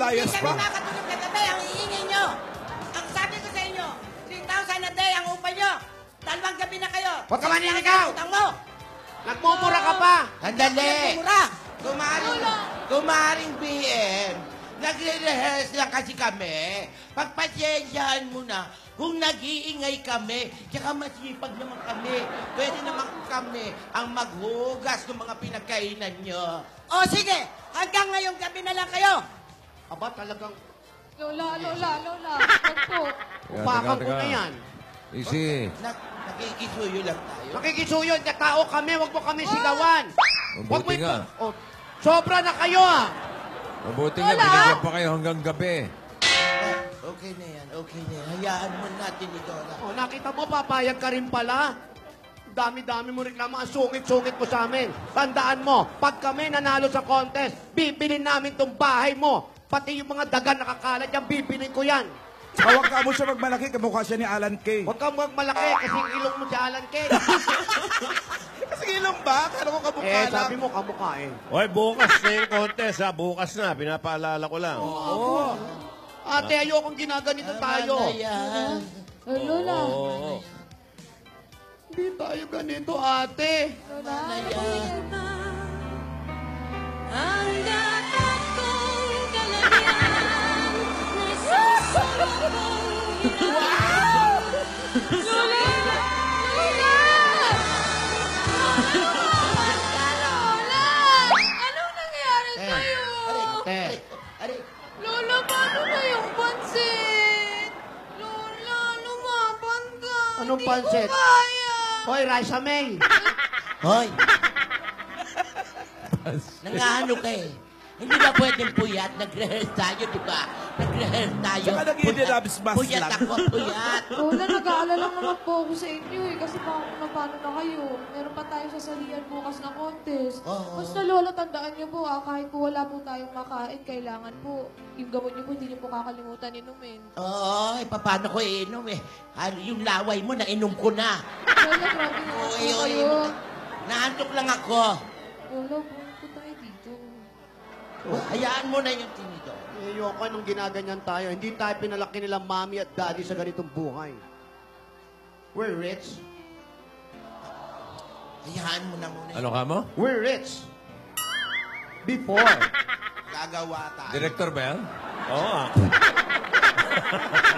layas Hindi pa. kami makatulog na gabi. Ang iingay nyo. Ang sabi ko sa inyo, 3,000 a day ang upa nyo. 2 gabi na kayo. Huwag ka maninigaw! Utang mo. Nagmumura ka pa! Sandali! Mura. Kumaring BM, nagre-rehearse lang kasi kami. Pagpasyensyahan mo na, kung nag-iingay kami, tsaka masipag naman kami, pwede naman kami ang maghugas ng mga pinagkainan nyo. O sige, hanggang ngayong gabi na lang kayo. Aba, talagang Lola. Huwag po. upakan ko na yan. Easy. Nakikisuyo lang tayo. Makikisuyo, tao kami, wag mo kami sigawan. Wag mo Mabuti nga. Oh, sobra na kayo ah. Mabuti nga, Lola! binigyan pa kayo hanggang gabi. Okay na yan. Hayaan mo natin ito. Oh, nakita mo, papayag ka rin pala. Dami-dami mo reklamo, ang sungit-sungit mo sa amin. Tandaan mo, pag kami nanalo sa contest, bibilin namin tong bahay mo. Pati yung mga dagan nakakalat yan, bibilin ko yan. Huwag ka mo siya magmalaki, kamukha siya ni Alan Kay. Huwag kang magmalaki kasi yung ilong mo si Alan Kay. Kasi ilong ba? Kala ko kamukha lang. Sabi mo, kamukha eh. Hoy, bukas na yung contest ha. Bukas na. Pinapaalala ko lang. Oo. Ate, ayokong ginaganito tayo. Yan. Lola. Oo. Hindi tayo ganito, ate. Lola. Ang dapat kong kalagyan na susunod kong hirap. Lola! Lola! Anong nangyayari sa'yo? Ate, Lola, paano na yung pansit? Lola, lumaban ka. Anong Hindi pansit? ko kaya. hoy, Raisa May. Hoy! Nangahano ka eh. Hindi ba pwedeng puyat? Nag-rehearse tayo, di ba? Nag-rehearse tayo. Tsaka nag-i-relapse mask Puyat lang. ako, puyat. Lola, nag-aalala naman po ako sa inyo eh. Kasi paano na kayo. Meron pa tayo sasalihan bukas na contest. Oo. Basta Lola, tandaan niyo po kahit po wala po tayong makain, kailangan po, yung gamot niyo po, hindi niyo po kakalimutan inumin. Oo, paano ko iinom eh? Yung laway mo, nainom ko na. Lola, grabe nga po kayo. Naantok lang ako. Lola, po tayo dito. Hayaan mo na yung tinito. Ayoko nung ginaganyan tayo. Hindi tayo pinalaki nilang mami at daddy sa ganitong buhay. We're rich. Hayaan mo na muna. Ano ka mo? We're rich. Before. Gagawa tayo. Director ba yan? Oo nga.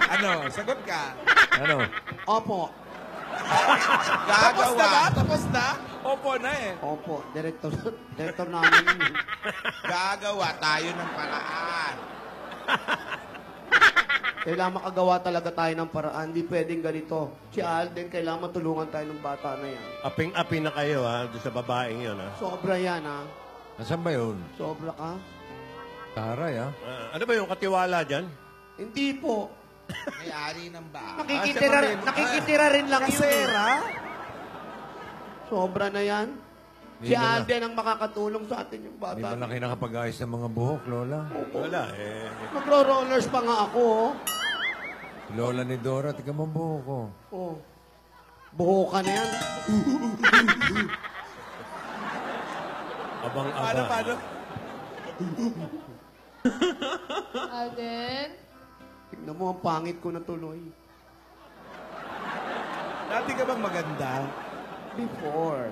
Ano? Sagot ka. Ano? Opo. Tapos na ba? Gagawa. Tapos na? Opo na eh. Opo. Director namin yun. Gagawa tayo ng paraan. Kailangan makagawa talaga tayo ng paraan. Hindi pwedeng ganito. Si Alden, kailangan matulungan tayo ng bata na yan. Aping-api na kayo ha. Doon sa babaeng yun ha. Sobra yan, ha? Nasaan ba yun? Sobra ka? Taray, ah. Ano ba yung katiwala dyan? Hindi po. May-ari ng bahay. Nakikitira rin lang yun. Kasera? Sobra na yan. Hindi Si mo na- Alden ang makakatulong sa atin yung Hindi bata. ba na kayo nakapag-ayos ng mga buhok, Lola? Wala eh. Magro-rollers pa nga ako, oh. Lola ni Dora, tika mo ang buhok ko. Oh. Buhukan na yan. Abang-abang. Paano? Alden? Tignan mo, ang pangit ko na tuloy. Dati ka bang maganda? Before.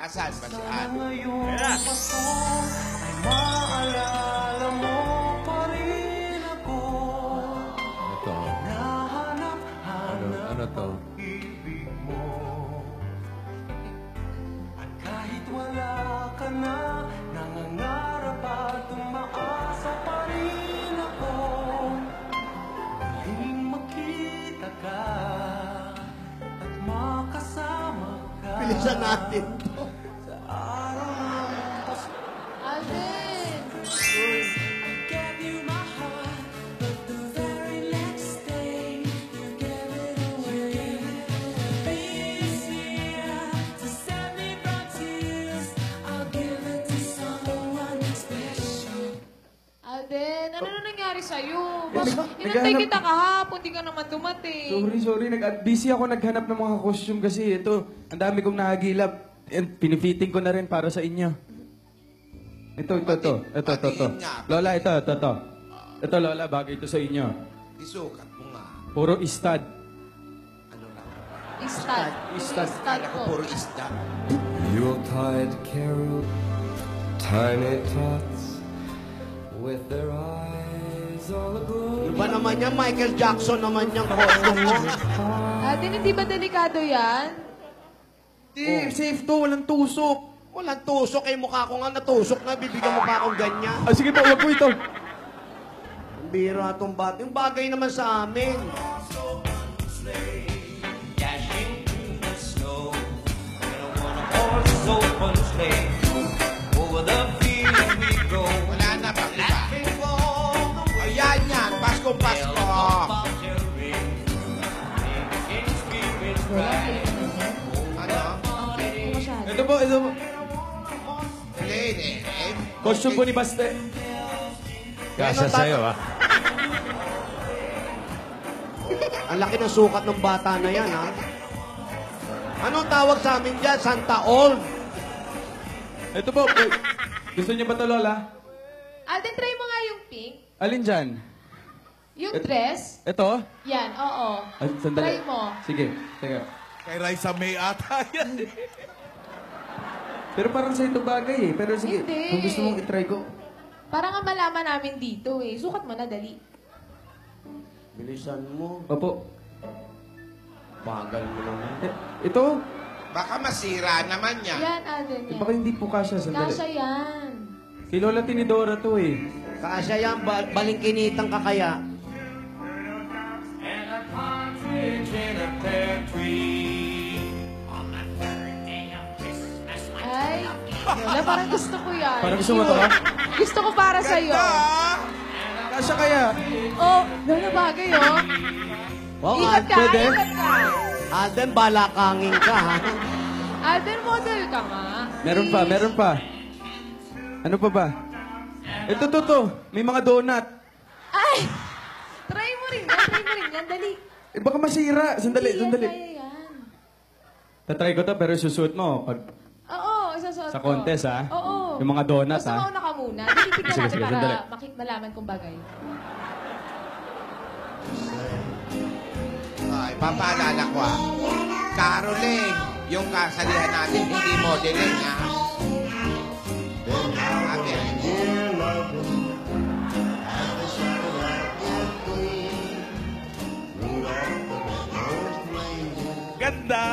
Saan ba si Ano? Ano to? Ano to? Kahit wala ka na, nangangarap at umaasa pa rin ako. Muling makita ka at makasama ka. Bilisan natin. Sa araw ng Pasko. Alden! I gave you my heart, but the very next day you gave it away. Peace here to save me from tears. I'll give it to someone special. Alden, ano na nangyari sa'yo? Inantay naghahanap- kita kahapon, di ka naman dumating. Sorry. Busy ako naghanap ng mga costume kasi ito, ang dami kong nahagilap. And pinifitting ko na rin para sa inyo. Ito. Patingin nga. Lola, ito. Ito, Lola, bagay ito sa inyo. Isukat mo nga. Puro istad. Ano lang? Istad. Istad. Istad Kala ko po. puro isda. Yuletide carol, tiny tots with their eyes all aglow. Iba naman yan, Michael Jackson naman yung costume mo. Atin, hindi ba delikado yan? Di, safe to, walang tusok. Walang tusok, eh mukha ko nga natusok na, bibigyan mo pa akong ganyan. Ah, sige po, wag po ito. Ang bira itong bat. Yung bagay naman sa amin. Dashing through the snow in a one-horse open sleigh. Over the field we go. Wala na ba iba? Ayan yan. Pasko. Ano? Hindi masyado. Ito po. Hindi. Costume po ni Baste. Kasa sa'yo, ha? Ang laki ng sukat ng bata na yan, ha? Anong tawag sa amin dyan? Santa Old. Ito po. Gusto niyo ba ito, Lola? Alden, try mo nga yung pink. Alin dyan? Yung dress. Ito? Yan, oo. Ah, sandali. Try mo. Sige, teka. Kay Raisa May ata yan. Pero parang sa ito bagay eh. Pero sige, Hindi. kung gusto mong itry ko. Para nga malaman namin dito eh. Sukat mo na, dali. Bilisan mo. Opo. Bagal mo naman. Ito? Baka masira naman yan. Yan, Alden, yan. Baka hindi po kasya. Sandali. Kasha yan. Kay Lola Tinidora to eh. Kasya yan, balingkinitang ka kaya. And a partridge in a pear tree. On the third day of Christmas, my Ay, Lola, parang gusto ko yan. Parang gusto mo to, ha? Gusto ko para sa'yo. Kasya kaya? Oh, Lola, bagay, oh. Oh, Ikot ka, pwede? ikot ka. Alden, balakangin ka, ha? Alden, model ka nga. Meron pa. Ano pa ba? Ito, to. May mga donut. Ay! Try mo rin yan, dali. Eh, baka masira. Sandali. Kaya yan. Tatry ko to, pero susuot mo. Pag Oo, isasuot sa ko. contest, ha? Oo. Yung mga donut, Basta ha? mauna ka muna. Tinitignan Sige, natin sige, para sandali. malaman kung bagay. Ay, papaalala ko ha. Caroling, yung kasalihan natin, hindi modeling ha. Sabi, Ganda.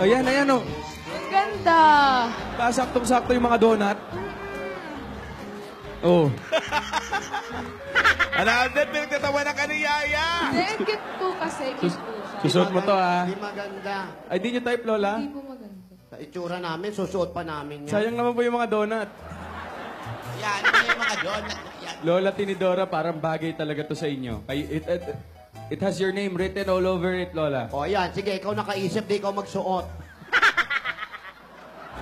Ayan, oh. Ang ganda! Saktong-sakto yung mga donut. Oh. Alden, pinagtatawa na ka ni Yaya. Hindi, cute po kasi. Cute po siya. Susuot mo to, ha? Hindi maganda. Ay, di nyo type, Lola? Hindi po maganda. Sa itsura namin, susuot pa namin yan. Sayang naman po yung mga donut. yan, ano yung mga donut na yan. Lola Tinidora, parang bagay talaga to sa inyo. It has your name written all over it, Lola. O, ayan. Sige, ikaw nakaisip, di ikaw magsuot.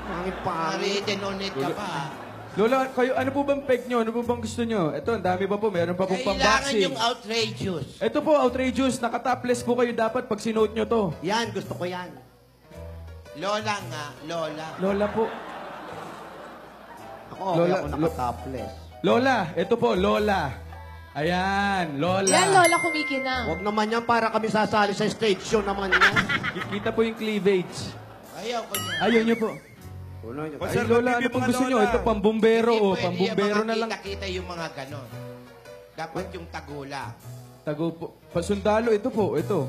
Pangit-pangit. Maritinonit ka pa ha. Lola, kayo, ano po bang peg nyo? Ano po bang gusto nyo? Ito, ang dami pa po. Meron pa pong Kailangan pang-boxing. yung outrageous. Ito po, outrageous. Naka-topless po kayo dapat pag sinuot nyo to. Yan, gusto ko yan. Lola nga, Lola. Lola po. Ako, okay Lola, ako naka-topless. Lola, ito po, Lola. Ayan, Lola. Yan, Lola, kumikinang. Huwag naman yan para kami sasali sa stage show naman yan. Kita po yung cleavage. Ayaw ko niya. Ayaw nyo po. Uno, yun. Ay, Lola, ano pong gusto nyo? Ito, pambumbero. O, pambumbero na lang. Kita yung mga ganon. Dapat yung tagula. Tago po. Pasundalo, ito po, ito.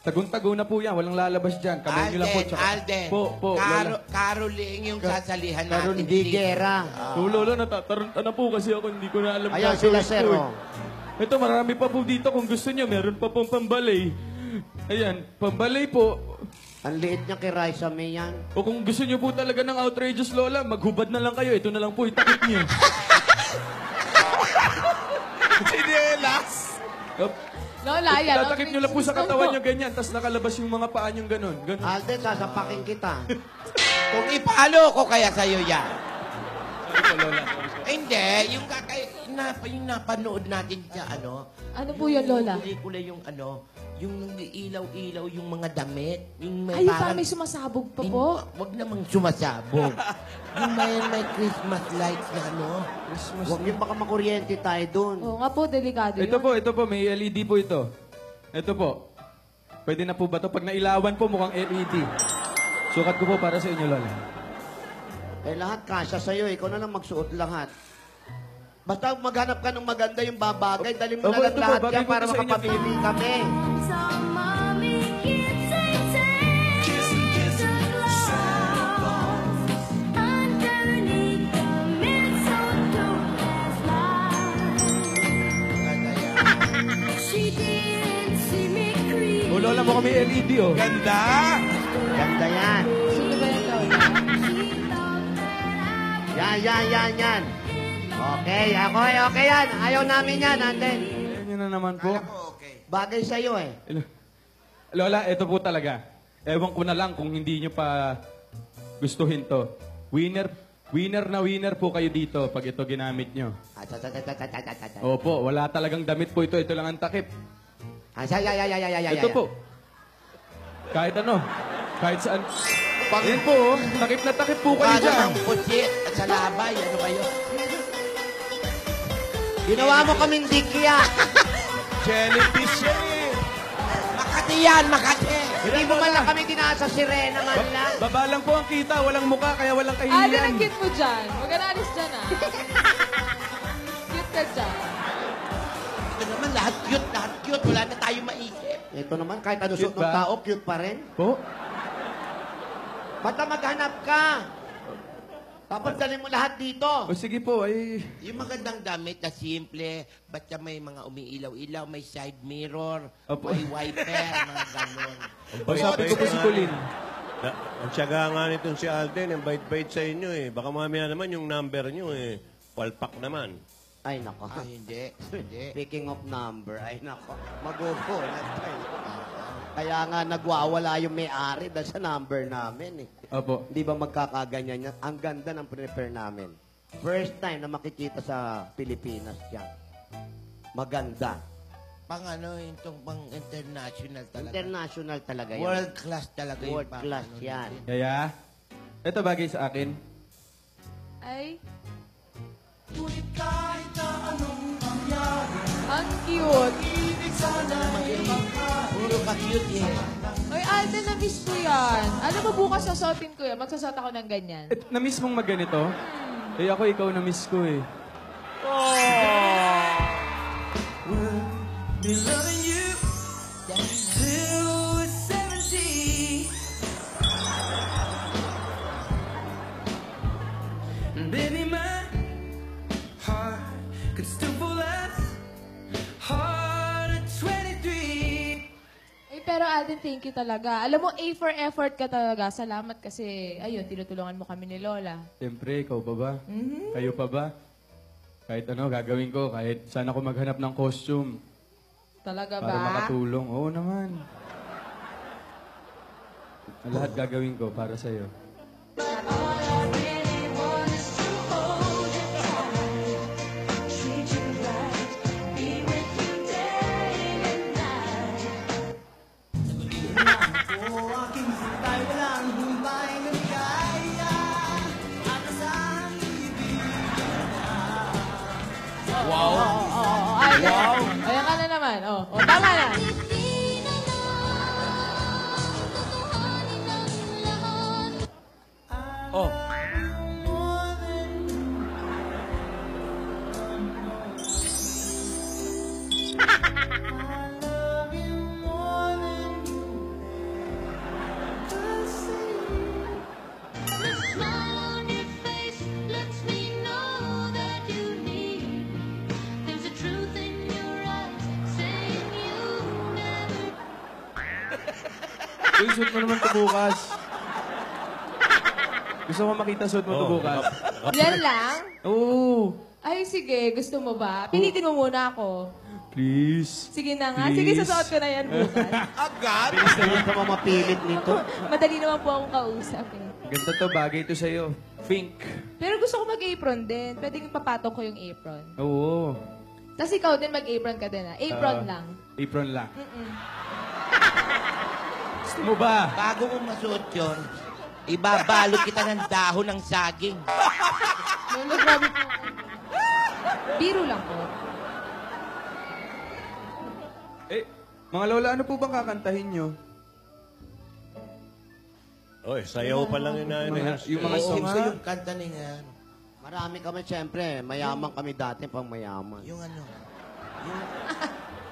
Tagong-tago na po yan. Walang lalabas dyan. Kamay nyo lang po. Alden. Po, Lola. Caroling yung sasalihan natin. Hindi gera. So, Lola, natataranta na po kasi ako. Hindi ko na alam. Ayan gagawin sila, sir. ko eh. Oh. Ito, marami pa po dito kung gusto nyo. Meron pa pong pambalay. Ayan, pambalay po. Ang liit niya kay Raisa May yan. O kung gusto nyo po talaga ng outrageous, Lola, maghubad na lang kayo. Ito na lang po, itakip nyo. Sinelas. Lola, yan. Tatakip nyo lang po sa katawan nyo ganyan, tapos nakalabas yung mga paa nyo ganun. Ganun. Alden, sasapakin kita. Kung ipalo ko kaya sa'yo yan. Sorry po, Lola. Hindi, yung napanood natin sa Ano po yun, Lola? Pelikula yung Yung ilaw-ilaw yung mga damit. Yung may Ay, parang... may sumasabog pa po. Huwag namang sumasabog. Yung may Christmas lights na ano. Huwag yung baka makuryente tayo dun. Oo nga po, delikado yun. Ito po, may LED po ito. Ito po. Pwede na po ba ito? Pag nailawan po, mukhang LED. Sukat ko po para sa inyo, Lola. Eh, lahat kasya sa'yo. Ikaw na lang magsuot lahat. Basta maghanap ka ng maganda yung babagay, dali mo na Opo, lang ito po, lahat bagay yan po para ito sa inyo. makapamili kami. O, Lola mo kami LED, oh. Ganda! Ganda yan. Sino ba yan, Lola? Yan. Okay, okay yan. Ayaw namin yan, ate. Yan na naman po. Bagay sa'yo eh. Lola, ito po talaga. Ewan ko na lang kung hindi nyo pa gustuhin to. Winner po kayo dito pag ito ginamit nyo. Opo, wala talagang damit po ito. Ito lang ang takip. Ito po. Kahit ano. Kahit saan. Yan po, oh. Takip na takip po kayo Paano dyan. ang pusit at sa labay? Ano kayo? Ginawa mo kaming dikya. Jellyfish yan eh. Makati yan, Makati! Hindi mo man lang kami dinasa sirena man lang. Baba lang po ang kita. Walang muka, kaya walang Alden, kahihiyan. ang cute mo dyan. Huwag ka na alis dyan, ah. Cute ka dyan. Ito naman, lahat cute. Wala na tayo maisip. Ito naman, kahit ano Cute suot ng ba? tao, cute pa rin. Po? Basta maghanap ka. Tapos dalhin mo lahat dito. O sige po, ay... Yung magandang damit na simple, basta may mga umiilaw-ilaw, may side mirror, Opo. may wiper, mga ganon. O sabi ko po si Colin. Ang tiyaga nga nitong si Alden, ang bait-bait sa inyo eh. Baka mamaya naman yung number nyo eh. Palpak naman. Ay, nako. Hindi. Speaking of number, ay nako. Magugulat tayo. Kaya nga nagwawala yung may-ari dahil sa number namin eh. Opo. Di ba magkakaganyan yan? Ang ganda ng prepare namin. First time na makikita sa Pilipinas yan. Maganda. Pang ano, yung pang international talaga. International talaga yan. World class talaga yung World pang class ano yan. natin. Kaya, ito bagay sa akin. Ay. Ang cute. Puro ka-cute eh. Ay, Alden, na-miss ko yan. Alam mo, bukas sasuotin ko yan. Magsasuot ako ng ganyan. Na-miss mong magganito? Eh ako, ikaw na-miss ko eh. Be loving you till we're 70. Baby, my heart could still fall as hard at 23. Ay, pero Alden, thank you talaga. Alam mo, A for effort ka talaga. Salamat kasi, ayun, tinutulungan mo kami ni Lola. Siyempre, ikaw pa ba? Kayo pa ba? Kahit ano, gagawin ko. Kahit saan ako maghanap ng costume. Talaga Para ba? makatulong. Oo naman. Lahat gagawin ko para sa'yo. Wow! Ayan ka na naman. Tama na. Oh. Uy, suot mo naman ito bukas. Gusto mo makita suot mo ito bukas? Yan lang? Oo. Ay, sige. Gusto mo ba? Pilitin mo muna ako. Please. Sige na nga. Please. Sige, susuot ko na yan bukas. Agad? Bilis naman ka mamapilit nito. Madali naman po akong kausap eh. Ganda to, bagay to sa'yo. Pink. Pero gusto ko mag-apron din. Pwedeng papatong ko yung apron. Oo. Tapos ikaw din mag-apron ka din ah. Apron lang. Apron lang. Gusto mo ba? Bago mo masuot yun, ibabalot kita ng dahon ng saging. Lola, grabe po. Biro lang po. Eh, mga lola, ano po bang kakantahin nyo? Oy, sayaw pa lang yun na Yung mga Oo song nga. ha? Yung kanta na yan. Marami kami, siyempre. Mayaman kami dati, pang mayaman. Yung ano, yung...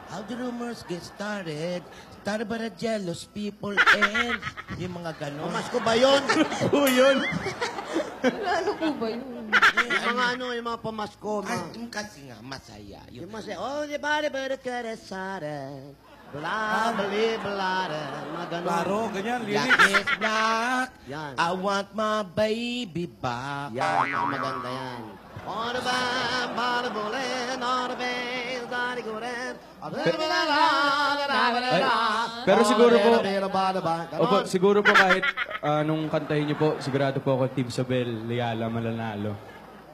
How the rumors get started by the jealous people and yung mga ganon. Mas ko ba yun? Po yun. Ano po ba yun? Yung mga ano, yung mga pamasko. Yung kasi nga, masaya. Yung mas, oh, di ba, di ba, di ka, di sa, bla, bli, bla, mga ganon. Klaro, ganyan, Black lyrics. is black. Yan. I want my baby back. Yan, mga maganda yan. On the band, bada bulin, on the bass, dadi gulen. Pero siguro po- Ganon. Opo, siguro po kahit nung kantahin niyo po, sigurado po ako Team Sabel, Liala mananalo.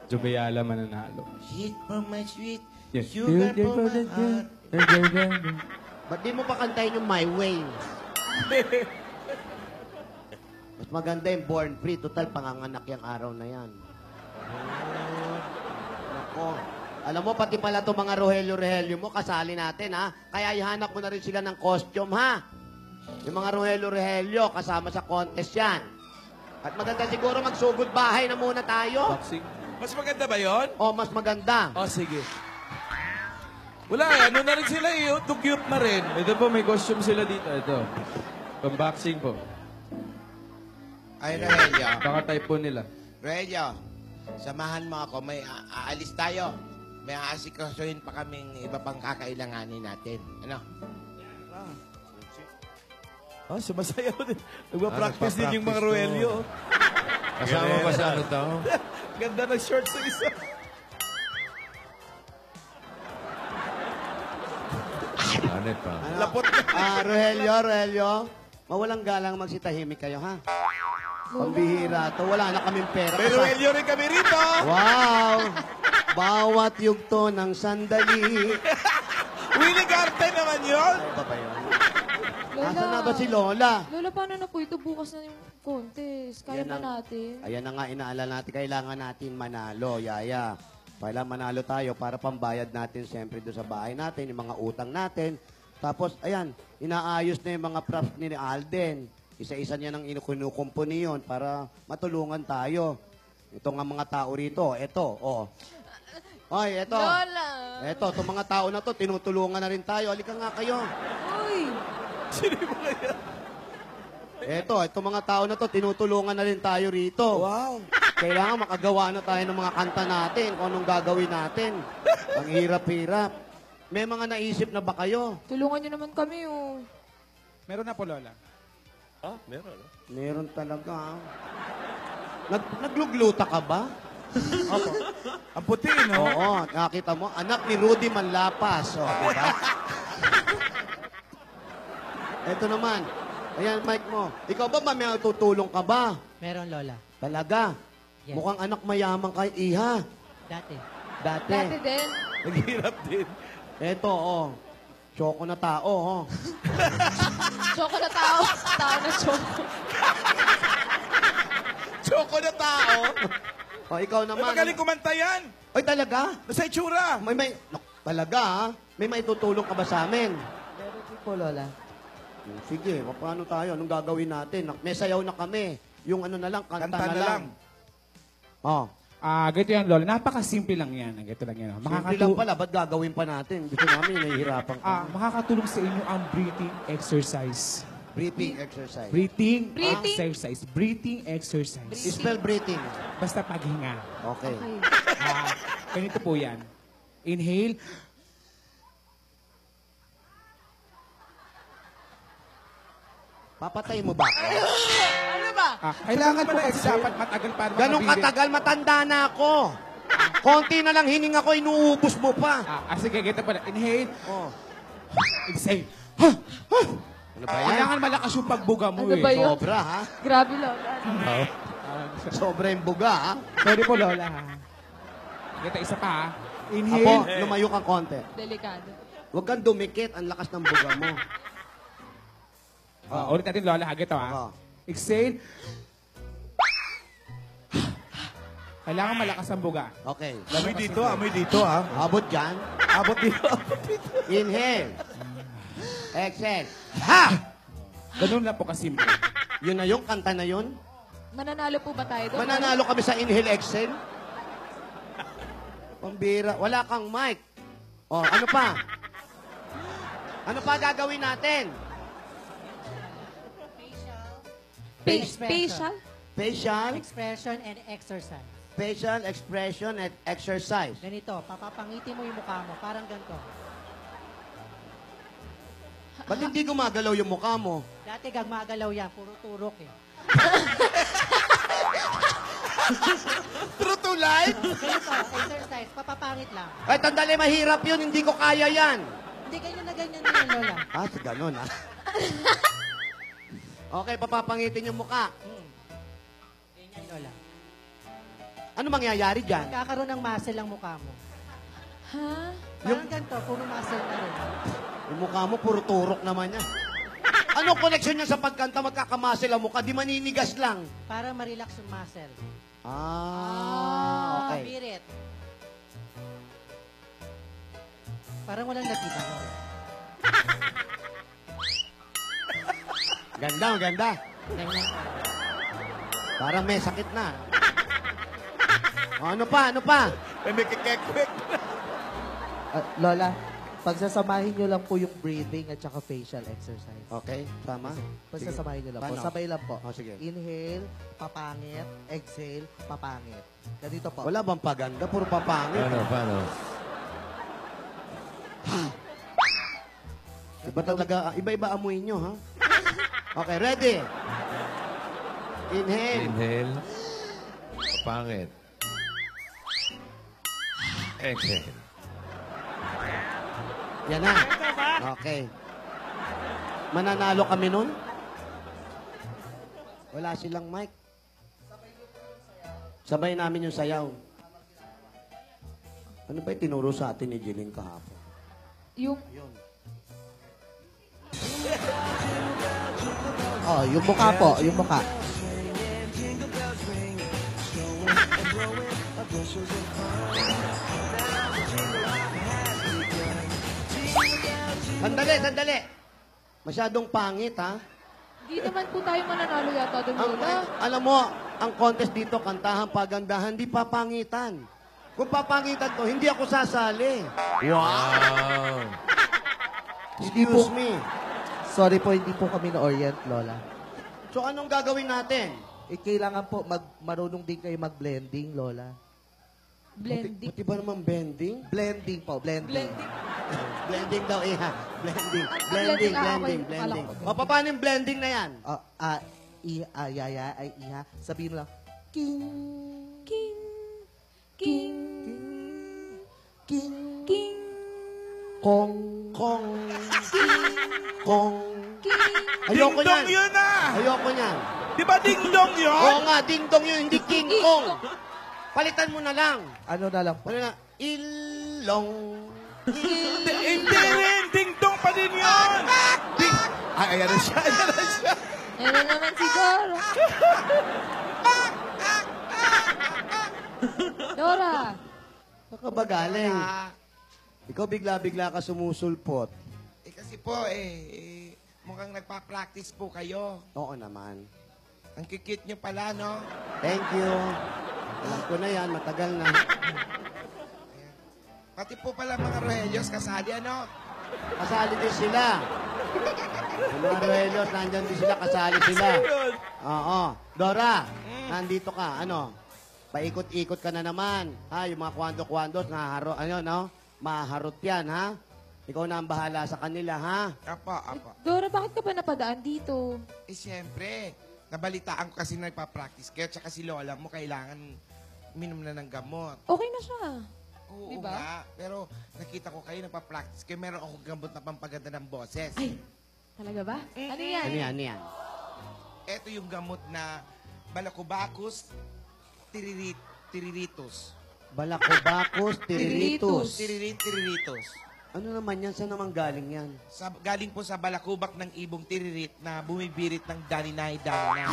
Jubayala mananalo. Sweet for my sweet, Yes. sugar for my heart. Ba't di mo pa kantahin yung My Way? Mas maganda yung Born Free. Total, panganganak yung araw na yan. Nako. Alam mo, pati pala itong mga Rogelio-Rogelio mo, kasali natin, ha? Kaya ihanap mo na rin sila ng costume, ha? Yung mga Rogelio-Rogelio, kasama sa contest yan. At maganda siguro magsugod bahay na muna tayo. Mas maganda ba yon? O, mas maganda. O, sige. Wala, ano na rin sila eh. Cute na rin. Ito po, may costume sila dito. Ito. Pang-boxing po. Ay, Rogelio. Baka type po nila. Rogelio, samahan mo ako. May aalis tayo. May aasikasuhin pa kaming iba pang kakailanganin natin. Ano? Oh, sumasayaw din. Nagpa-practice din yung mga Nagpa-practice Roelio. Kasama ba sa ano to? Ganda ng shorts sa isa. Anet pa. Lapot na. Rogelio, mawalang galang magsitahimik kayo, ha? Pambihira to. Wala na kaming pera. May Roelio rin kami rito. Wow! Bawat yugto ng sandali. Willie Garten naman yun. Ano ba yun? Lola. Asan na ba si Lola? Lola, paano na po ito? Bukas na yung contest. Kaya Yan na ang- natin. Ayan na nga, inaalala natin. Kailangan natin manalo, Yaya. Kailangan manalo tayo para pambayad natin siyempre doon sa bahay natin, yung mga utang natin. Tapos, ayan, inaayos na yung mga props ni Alden. Isa-isa niya nang kinukumpuni yun para matulungan tayo. Ito nga mga tao rito. Ito, oh. Oy, ito. Lola! Ito, itong mga tao na to, tinutulungan na rin tayo. Halika nga kayo. Uy! Ito, itong mga tao na to, tinutulungan na rin tayo rito. Wow. Kailangan makagawa na tayo ng mga kanta natin, kung anong gagawin natin. Ang hirap-hirap. May mga naisip na ba kayo? Tulungan niyo naman kami, oh. Meron na po, Lola. Ah, meron. Meron talaga. Naglugluta ka ba? Opo. Ang puti, no? Oo, nakita mo. Anak ni Rudy Manlapas. O, diba? Ito naman. Ayan, mic mo. Ikaw ba, may tutulong ka ba? Meron, Lola. Talaga? Yes. Mukhang anak mayaman kay Iha. Dati. Dati. Dati din. Naghihirap din. Eto, oh. Choco na tao, oh. Choco na tao. Tao na choco. Choco na tao. O, ikaw Ay, naman. magaling kumanta yan. Ay, talaga? Nasa itsura. Talaga, ha? May maitutulong ka ba sa amin? Meron din po, Lola. Sige, paano tayo? Anong gagawin natin? May sayaw na kami. Yung ano na lang, kanta, Kanta na na lang. lang. Oh, Ganito yan, Lola. Napakasimple lang yan. Ganito lang yan. simple lang pala. Ba't gagawin pa natin? Gusto namin, nahihirapan ka. Makakatulong sa inyo ang breathing exercise. Breathing exercise. Breathing, Breathing? exercise. Breathing exercise. Spell breathing. Basta paghinga. Okay. Ganito po yan. Inhale. Papatay mo ba ako? Ano ba? Kailangan po kasi dapat matagal para Ganong makabili. katagal, matanda na ako. Konti na lang hininga ko, inuubos mo pa. Sige, ganito pala. Inhale. Oh. Exhale. Ano ba yan? Kailangan malakas yung pagbuga mo Ano eh. ba yun? Sobra, ha? Grabe, Lola. Sobra yung buga, ha? Sorry po, Lola. Ganito, isa pa ha. Apo, Inhale. lumayo kang konti. Delikado. Huwag kang dumikit, ang lakas ng buga mo. Ulit natin, Lola. Hagit to, ha? Exhale. Kailangan malakas ang buga. Okay. Amoy dito, amoy dito, ha? Abot dyan. Abot dito, abot dito. Inhale. Exhale. Ha! Ganun lang po kasimple. Yun na yung kanta na yun? Mananalo po ba tayo doon? Mananalo kami sa inhale, exhale? Pambira. Wala kang mic. Oh, ano pa? Ano pa gagawin natin? Facial? Facial, Expression and exercise. facial expression and exercise. Ganito, papapangiti mo yung mukha mo. Parang ganito. Ba't hindi gumagalaw yung mukha mo? Dati gagmagalaw yan, puro turok eh. True to life? Ganito, exercise, papapangit lang. Ay, tandali, mahirap yun. Hindi ko kaya yan. Hindi ganyan na ganyan din, Lola. Ah, si ganun, ah. Okay, papapangitin yung mukha. Ganyan, Lola. Ano mangyayari dyan? Kakaroon ng muscle ang mukha mo. Ha? Parang ganito, puro muscle na rin. Yung mukha mo, puro turok naman yan. Ano connection niya sa pagkanta? Magkakamasil ang mukha. Di maninigas lang. Para ma-relax yung muscle. Ah, okay. Spirit. Parang walang nakita. Ganda, ganda. Ganyan. Parang may sakit na. Ano pa, ano pa? May kikek-kwek. Lola, pagsasamahin nyo lang po yung breathing at saka facial exercise. Okay, tama. Pagsasamahin nyo lang po. Paano? Sabay lang po. Oh, sige. Inhale, papangit. Exhale, papangit. Ganito po. Wala bang paganda? Puro papangit. Paano? Iba talaga, iba-iba amoy nyo, ha? Okay, ready? Inhale. Inhale. Pangit. Exhale. Yan na. Okay. Mananalo kami nun? Wala silang mic. Sabay namin yung sayaw. Ano ba yung tinuro sa atin ni Jeline kahapon? Yung... Oh, yung mukha po. Yung mukha. Sandali, sandali. Masyadong pangit, ha? Hindi naman po tayo mananalo yata doon, Ang, Lola. alam mo, ang contest dito, kantahan, pagandahan, di papangitan. Kung papangitan to, hindi ako sasali. Wow! Excuse me. Sorry po, hindi po kami na-orient, Lola. So, anong gagawin natin? Kailangan po marunong din kayo mag-blending, Lola. Blending. Pati ba naman bending? Blending po, blending. Blending daw, iha. Blending. Ano Blending, blending? Ah, blending, okay. blending. Akala ko. O, paano yung blending na yan? Iha. Sabihin mo lang, King, King. King. King, King. Kong, Kong. Kong. King. Ayoko Ding-dong yan. yun, ah! Ayoko yan. Di ba ding-dong yun? Oo nga, ding-dong yun, hindi King Kong. Palitan mo na lang. ano na lang po. Ano na? Ilong. Hindi rin! Ding-dong pa din yun! Ay, ayan na siya, ayan na siya. Ano naman siguro? Dora. Saan ka ba galing? Ikaw bigla-bigla ka sumusulpot. Kasi po, mukhang nagpa-practice po kayo. Oo naman. Ang kikit nyo pala, no? Thank you. Alam ko na yan, matagal na. Pati po pala mga Rohelios kasali, ano? Kasali din sila. Yung mga Ruelos, nandyan din sila, kasali sila. Oo. Dora, nandito ka. Ano? Paikot-ikot ka na naman. Ha? Yung mga kwando-kwandos, nahaharo, ano, no? Maharot yan, ha? Ikaw na ang bahala sa kanila, ha? Apa. Dora, bakit ka ba napadaan dito? Siyempre, nabalitaan ko kasi nagpa-practice kayo, tsaka si Lola mo kailangan minom na ng gamot. Okay na siya. Oo Diba? nga, pero nakita ko kayo nagpa-practice kayo, meron akong gamot na pampaganda ng boses. Ay, talaga ba? Ano yan? Ano yan, ano yan? Ito yung gamot na Balacobacus tiriritus. Balacobacus tiriritus. Tiriritus. Ano naman yan? Saan naman galing yan? Galing po sa balakubak ng ibong tiririt na bumibirit ng daninay-daninay.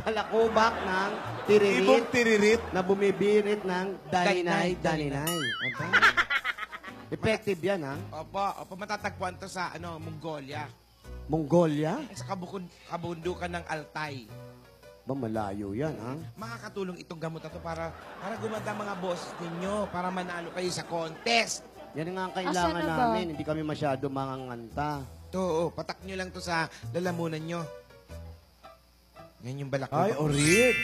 Palakubak ng tiririt. Ibong tiririt. Na bumibirit ng daninay-daninay. Effective yan, ha? Opo, matatagpuan to sa Mongolia. Mongolia? Sa kabundukan ng Altai. Ba, malayo yan, ha? Makakatulong itong gamot na to para gumanda mga boses ninyo, para manalo kayo sa contest. Yan nga ang kailangan Asan na ba? namin. Hindi kami masyado manganganta. To, patak nyo lang to sa lalamunan nyo. Yan yung balakubak. Ay, orig.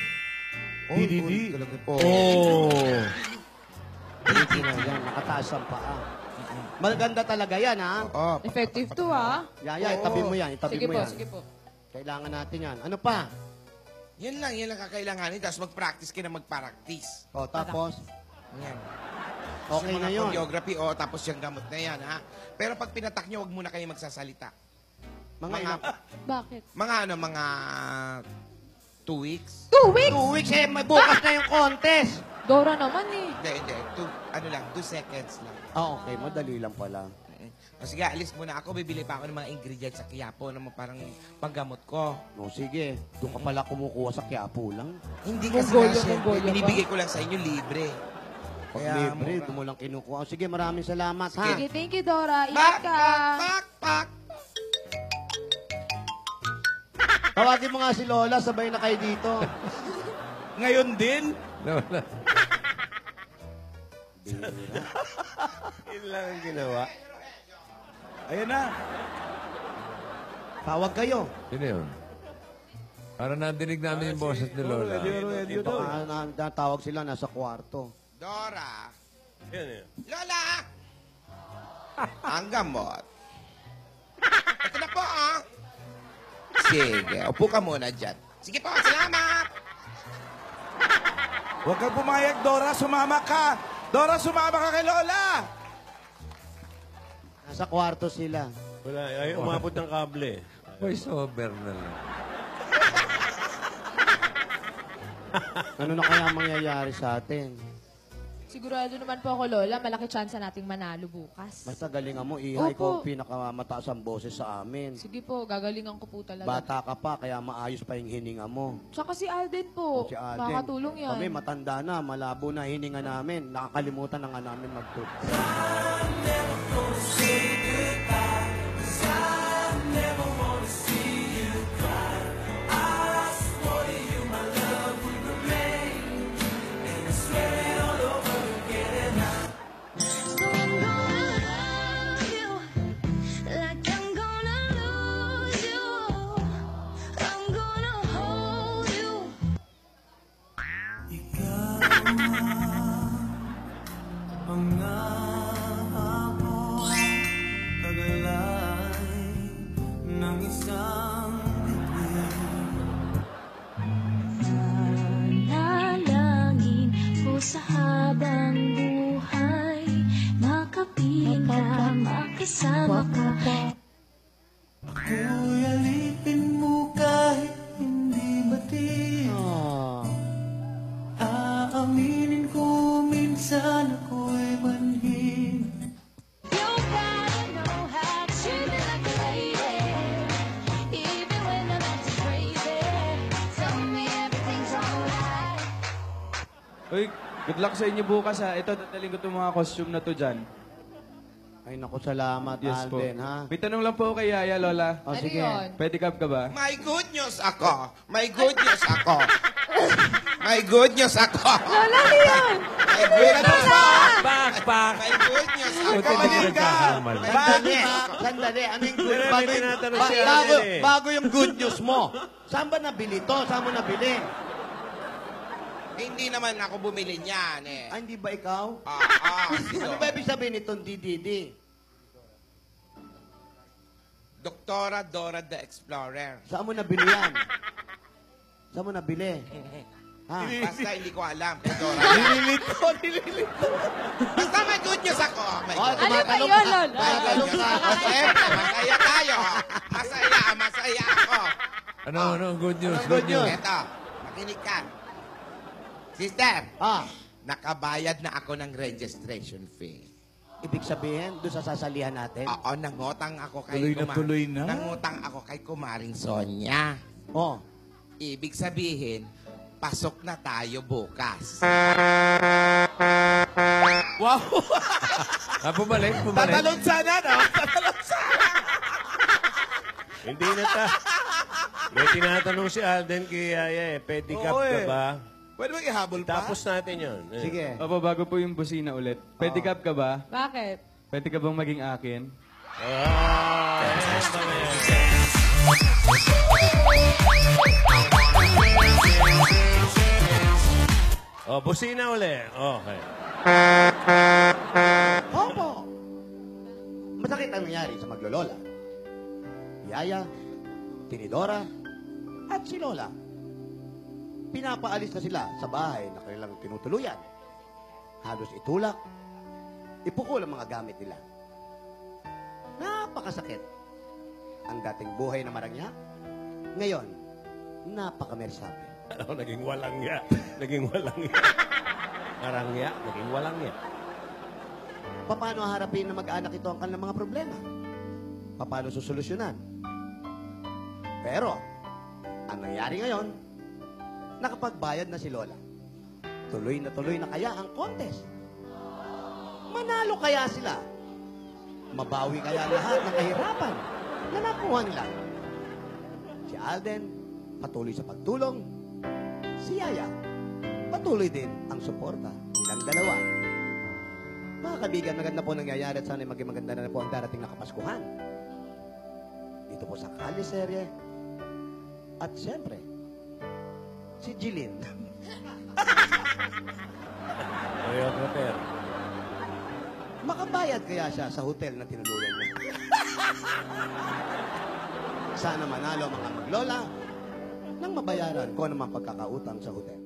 Urig talaga po. Hindi na yan. Nakataas ang paa. Maganda talaga yan, ha? Oo. Effective to, ha? Yaya, itabi mo yan. Itabi Sige mo po, yan. sige po. Kailangan natin yan. Ano pa? Yan lang kakailanganin. Tapos mag-practice kayo na mag-practice. O, tapos? Yan. Okay na yun. Choreography, tapos yung gamot na yan, ha? Pero pag pinatak nyo, huwag muna kayo magsasalita. Bakit? Mga 2 weeks. 2 weeks? 2 weeks, may bukas na yung contest. Dora naman, eh. Hindi. 2 seconds lang. Okay. Madali lang pala. O sige, alis muna ako. Bibili pa ako ng mga ingredients sa Quiapo na parang panggamot ko. No, sige. Doon ka pala kumukuha sa Quiapo lang. Hindi kasi Mongolia binibigay ko lang sa inyo libre. Pag libre, doon mo lang kinukuha. Sige, maraming salamat, ha? Sige, thank you, Dora. Ingat ka. Pak! Tawagin mo nga si Lola, sabay na kayo dito. Ngayon din. Wala. Yun lang ang ginawa. Ayan na. Tawag kayo. Sino yun? Para nadinig namin yung boses ni Lola. Tawag sila, nasa kwarto. Dora! Yan. Lola! Ang gamot. Ito na po, Sige, upo ka muna dyan. Sige po, salamat! Huwag kang pumayag, Dora. Sumama ka. Dora, sumama ka kay Lola. Nasa kwarto sila. Wala, ay umabot ng kable. Voice over na lang. Ano na kaya mangyayari sa atin? Sigurado naman po ako, Lola, malaki chance nating manalo bukas. Basta galingan mo, Iha. Ikaw Opo. ang pinakamataas ang boses sa amin. Sige po, gagalingan ko po talaga. Bata ka pa, kaya maayos pa yung hininga mo. Tsaka si Alden po. Si Alden. Makakatulong yan. Kami, matanda na, malabo na hininga namin. Nakakalimutan na nga namin mag-toot. Like I'm gonna lose you. I'm gonna hold you. Mga hapon, tagalay ng isang Nanalangin ko sa habang buhay, makapiling ka, makisama ka. ako'y alipin mo kahit hindi bati. Aaminin ko minsan ako'y manhid. You gotta know how to treat me like a lady, even when I'm acting crazy. Tell me everything's alright. Uy, good luck sa inyo bukas, ha. Ito, dadaling ko itong mga costume na to dyan. Ay, naku, salamat, Yes po. Alden, ha? May tanong lang po ako kay Yaya, Lola. O, sige. Pwede ka ba? May good news ako. May good news ako. May good news ako. Lola, ano yan? May good news ako. Pak! May good news ako. Buti hindi ka nagkakamali. Sandali, sandali. Ano yung good? May tinatanong si Alden, eh. Bago yung good news mo. Saan ba nabili to? Saan mo nabili? Hindi naman ako bumili niyan, eh. Ay, hindi ba ikaw? Sino? Ano ba ibig sabihin itong DDD? Doktora Dora the Explorer. Saan mo nabili yan? Saan mo nabili? Ha? Basta hindi ko alam. Kay Dora. Nililito. Basta may good news ako. May Oh, good Ano ba tumatanong yun, ka. Lola? Tumatanong ka. Siyempre, masaya tayo. Masaya ako. Ano, good news, good news. Eto, makinig ka. Sister, Ah, nakabayad na ako ng registration fee. Ibig sabihin, doon sa sasalihan natin. Oo, nangutang ako kay Tuloy na tuloy na. Nangutang ako kay Kumaring Sonia. Oh, Ibig sabihin, pasok na tayo bukas. Wow! Bumalik. Tatalon sana, no? Tatalon sana. Hindi na ta. May tinatanong si Alden kay Yaya eh. Pedicab Oo, ka eh. ba? Pwede ba ihabol pa? Tapos natin yun. Eh. sige. Opo, bago po yung busina ulit. Pedicab ka ba? Bakit? Pwede ka bang maging akin? Ah, yes, mama yan. Oh, busina uli. Okay. Opo. Masakit ang nangyari sa maglolola. Yaya, Tinidora, at si Lola. Pinapaalis na sila sa bahay na kanilang tinutuluyan. Halos itulak, ipukol ang mga gamit nila. Napakasakit. Ang dating buhay na marangya, ngayon, napakamersable. Ano, naging walang ya. Naging walang ya. Karangya, naging walang ya. Paano harapin na mag-anak ito ang kanilang mga problema? Paano susolusyonan? Pero, ang nangyari ngayon, nakapagbayad na si Lola. Tuloy na kaya ang contest. Manalo kaya sila? Mabawi kaya lahat ng kahirapan na nakuha nila? Si Alden, patuloy sa pagtulong. Si Yaya, patuloy din ang suporta nilang dalawa. Mga kaibigan, maganda po nangyayari at sana'y maging maganda na po ang darating na Kapaskuhan. Dito po sa Kaliserye. At siyempre, si Jilin. Choreographer. Makabayad kaya siya sa hotel na tinuluyan niya. Sana manalo ang mga maglola nang mabayaran ko naman pagkakautang sa hotel.